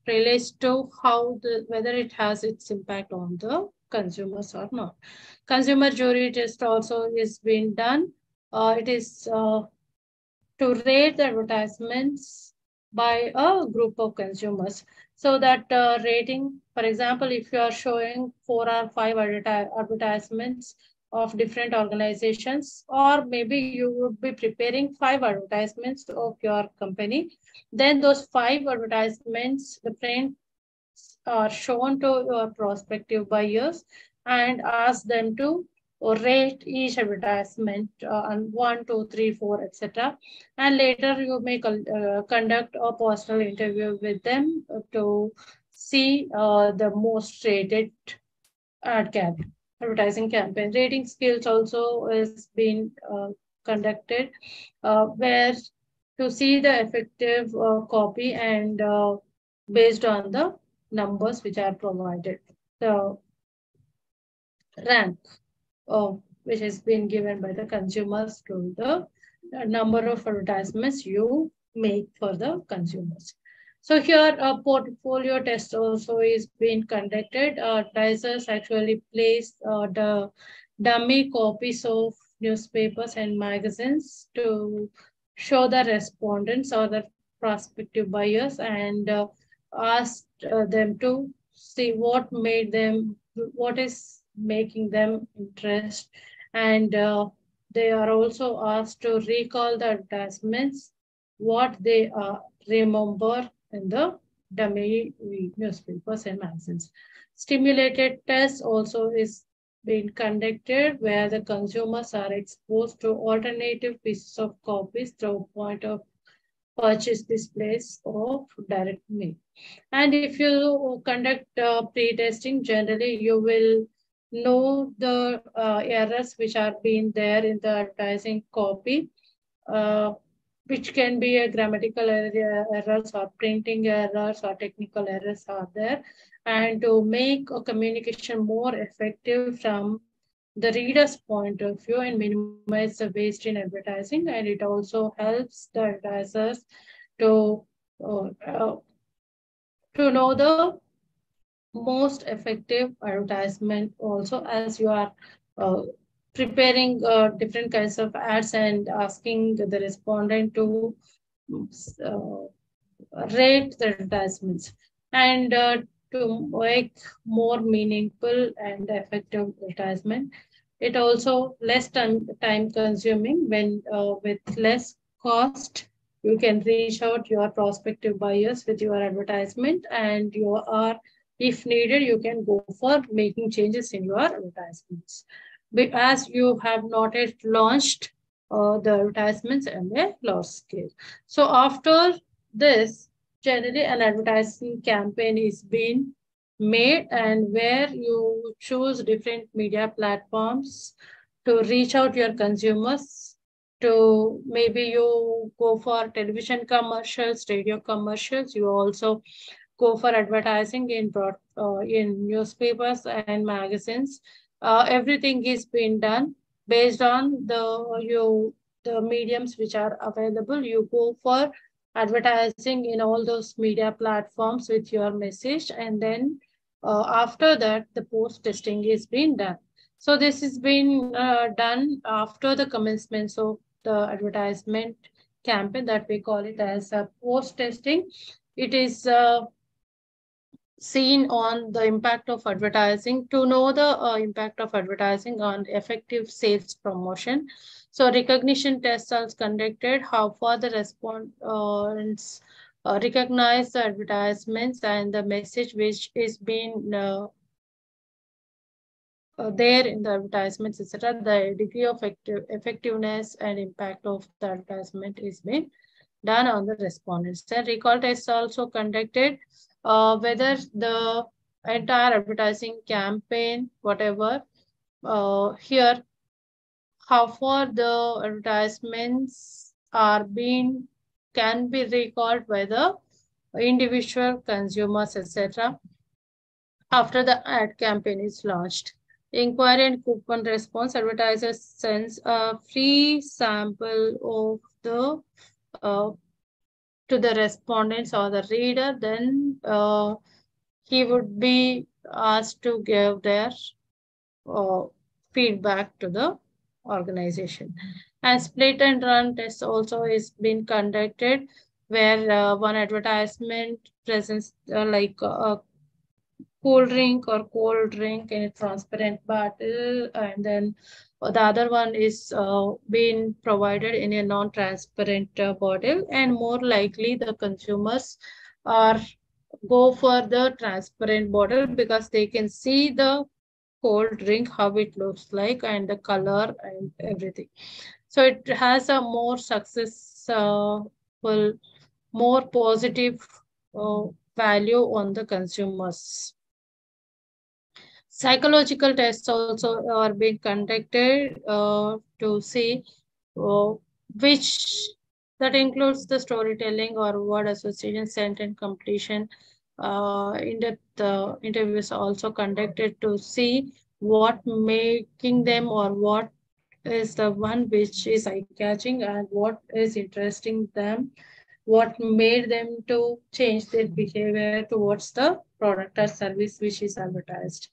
relates to how the whether it has its impact on the consumers or not. Consumer jury test also is being done. It is to rate the advertisements by a group of consumers. So that rating, for example, if you are showing 4 or 5 advertisements of different organizations, or maybe you would be preparing 5 advertisements of your company, then those 5 advertisements, the print are shown to your prospective buyers and ask them to rate each advertisement on 1, 2, 3, 4, etc. And later you may conduct a personal interview with them to see the most rated ad campaign, advertising campaign. Rating skills also is being conducted where to see the effective copy and based on the numbers which are provided. The rank which has been given by the consumers to the number of advertisements you make for the consumers. So here a portfolio test also is being conducted. Advertisers actually place the dummy copies of newspapers and magazines to show the respondents or the prospective buyers, and ask them to see what is making them interest, and they are also asked to recall the advertisements, what they remember in the dummy newspapers and magazines. Stimulated tests also is being conducted where the consumers are exposed to alternative pieces of copies through point of purchase displays of direct mail. And if you conduct pre-testing, generally you will know the errors which are being there in the advertising copy, uh, which can be a grammatical errors or printing errors or technical errors are there. And to make a communication more effective from the reader's point of view and minimize the waste in advertising, and it also helps the advertisers to uh, uh, know the most effective advertisement also, as you are uh, preparing different kinds of ads and asking the respondent to uh, rate the advertisements, and to make more meaningful and effective advertisement. It also less time consuming when with less cost you can reach out your prospective buyers with your advertisement, and you are, if needed, you can go for making changes in your advertisements. as you have not yet launched the advertisements on a large scale. So after this, generally an advertising campaign is being made, and where you choose different media platforms to reach out your consumers. To maybe you go for television commercials, radio commercials. You also go for advertising in newspapers and magazines. Everything is being done based on the mediums which are available. You go for advertising in all those media platforms with your message, and then after that the post testing is being done. So this is being done after the commencement of the advertisement campaign, that we call it as a post testing. It is seen on the impact of advertising. To know the impact of advertising on effective sales promotion, so recognition tests are conducted. How far the respondents recognize the advertisements and the message which is being there in the advertisements, etc. The degree of effectiveness and impact of the advertisement is being done on the respondents. Then recall tests also conducted, whether the entire advertising campaign, whatever, here, how far the advertisements are being, can be recalled by the individual consumers, etc. after the ad campaign is launched. Inquiry and coupon response, advertisers sends a free sample of the to the respondents or the reader. Then he would be asked to give their uh, feedback to the organization. And split and run test also is being conducted, where one advertisement presents a cool drink or cold drink in a transparent bottle, and then the other one is being provided in a non-transparent bottle, and more likely the consumers are go for the transparent bottle because they can see the cold drink, how it looks like, and the color and everything. So it has a more successful, more positive uh, value on the consumers. Psychological tests also are being conducted to see uh, which, that includes the storytelling or word association, sentence completion. In-depth interviews are also conducted to see what making them, or what is the one which is eye-catching, and what is interesting them, what made them to change their behavior towards the product or service which is advertised.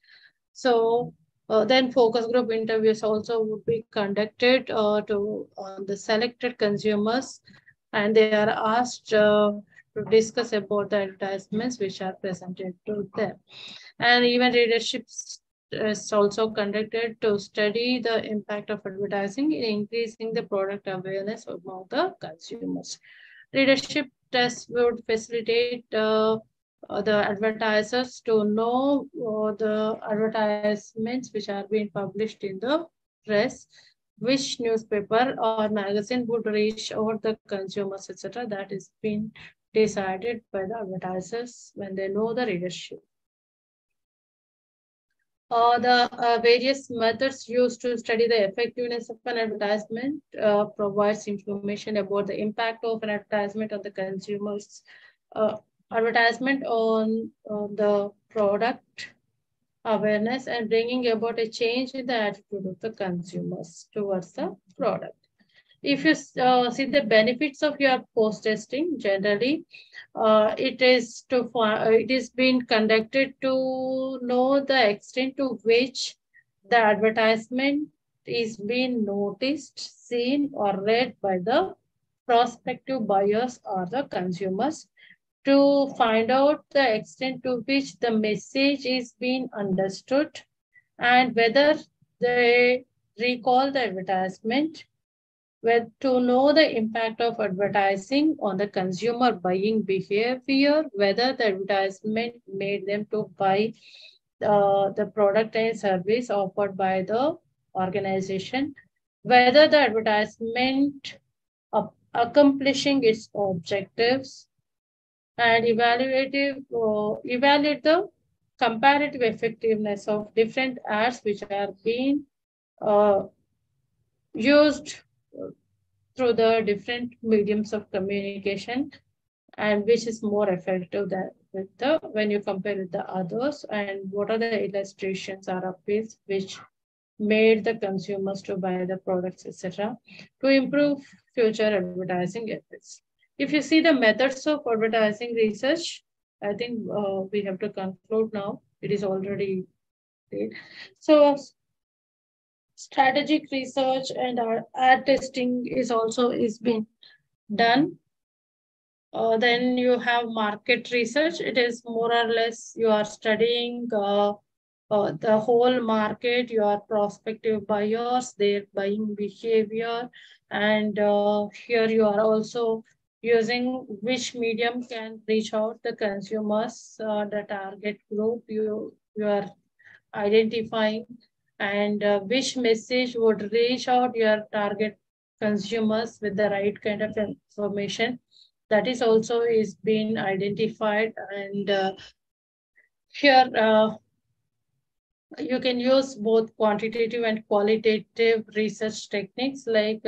So then focus group interviews also would be conducted to on the selected consumers, and they are asked to discuss about the advertisements which are presented to them. And even leadership is also conducted to study the impact of advertising in increasing the product awareness among the consumers. Leadership tests would facilitate the advertisers to know the advertisements which are being published in the press, which newspaper or magazine would reach out the consumers, etc. That is being decided by the advertisers when they know the readership. The various methods used to study the effectiveness of an advertisement provides information about the impact of an advertisement on the consumers, uh, advertisement on the product awareness, and bringing about a change in the attitude of the consumers towards the product. If you see the benefits of your post testing, generally it is being conducted to know the extent to which the advertisement is being noticed, seen, or read by the prospective buyers or the consumers, to find out the extent to which the message is being understood, and whether they recall the advertisement, where to know the impact of advertising on the consumer buying behavior, whether the advertisement made them to buy the product and service offered by the organization, whether the advertisement accomplishing its objectives, and evaluate the comparative effectiveness of different ads which are being uh, used through the different mediums of communication, and which is more effective than with the when you compare with the others, and what are the illustrations or appeals which made the consumers to buy the products, etc., to improve future advertising efforts. If you see the methods of advertising research, I think we have to conclude now. It is already late. So strategic research and our ad testing is also is being done. Then you have market research. It is more or less you are studying the whole market, your prospective buyers, their buying behavior, and here you are also using which medium can reach out the consumers, the target group you are identifying, and which message would reach out your target consumers with the right kind of information. That is also is being identified, and here you can use both quantitative and qualitative research techniques, like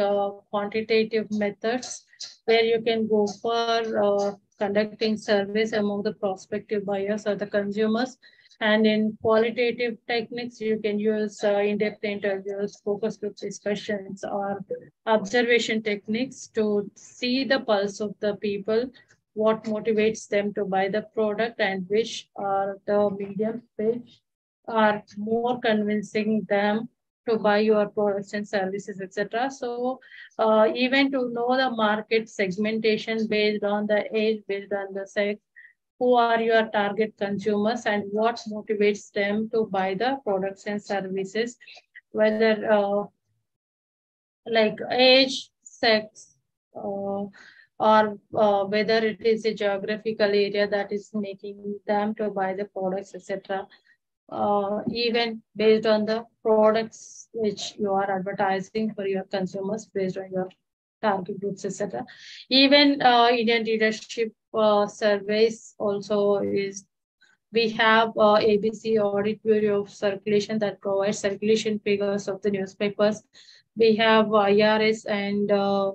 quantitative methods where you can go for conducting surveys among the prospective buyers or the consumers. And in qualitative techniques, you can use in-depth interviews, focus group discussions, or observation techniques to see the pulse of the people, what motivates them to buy the product, and which are the medium which are more convincing them to buy your products and services, etc. So even to know the market segmentation based on the age, based on the sex, who are your target consumers and what motivates them to buy the products and services, whether like age, sex, or whether it is a geographical area that is making them to buy the products, etc. Even based on the products which you are advertising for your consumers, based on your target groups, etc. Even Indian leadership surveys also is. We have ABC Audit Bureau of Circulation that provides circulation figures of the newspapers. We have IRS and uh,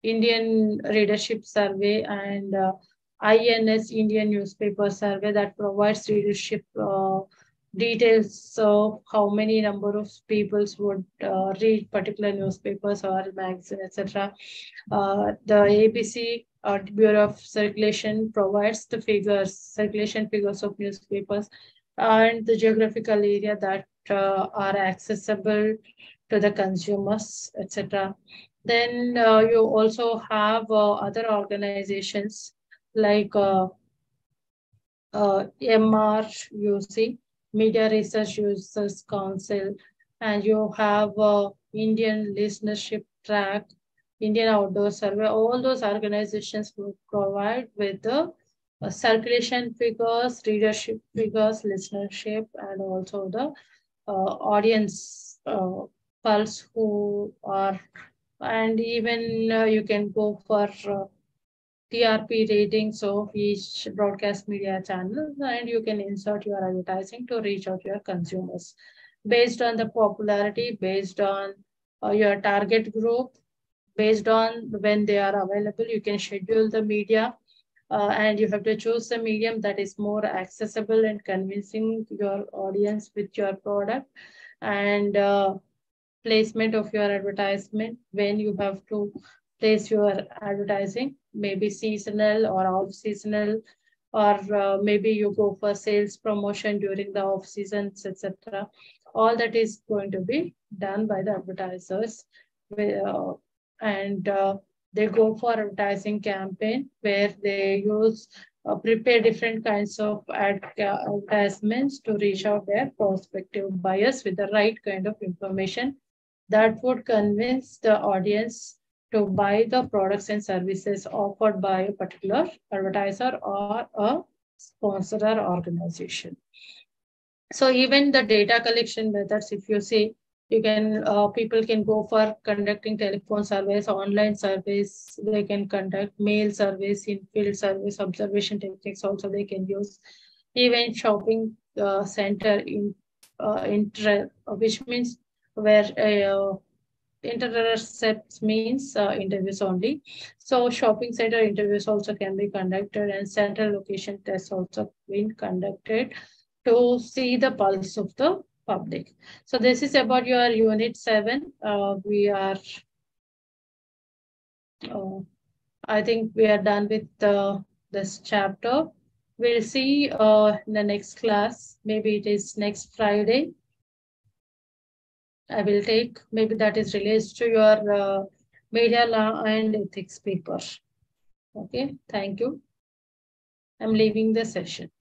Indian Readership Survey, and INS Indian Newspaper Survey that provides readership details of how many number of people would read particular newspapers or magazine, etc. The ABC Bureau of Circulation provides the figures, circulation figures of newspapers and the geographical area that are accessible to the consumers, etc. Then you also have other organizations like MRUC, Media Research Users Council, and you have Indian Listenership Track, Indian Outdoor Survey. All those organizations will provide with the circulation figures, readership figures, listenership, and also the audience pulse who are, and even you can go for TRP ratings of each broadcast media channel, and you can insert your advertising to reach out to your consumers based on the popularity, based on your target group, based on when they are available. You can schedule the media, and you have to choose the medium that is more accessible and convincing your audience with your product, and placement of your advertisement, when you have to place your advertising, maybe seasonal or off seasonal, or maybe you go for sales promotion during the off seasons, etc. All that is going to be done by the advertisers, uh, and they go for advertising campaign where they use prepare different kinds of advertisements to reach out their prospective buyers with the right kind of information that would convince the audience to buy the products and services offered by a particular advertiser or a sponsor or organization. So even the data collection methods, if you see, you can people can go for conducting telephone surveys, online surveys. They can conduct mail surveys, in field surveys, observation techniques. Also, they can use even shopping center in which means where intercepts means interviews only. So shopping center interviews also can be conducted, and central location tests also been conducted to see the pulse of the public. So this is about your unit 7. We are, uh, I think we are done with this chapter. We'll see in the next class. Maybe it is next Friday. I will take, maybe that is related to your media law and ethics paper. Okay, thank you. I'm leaving the session.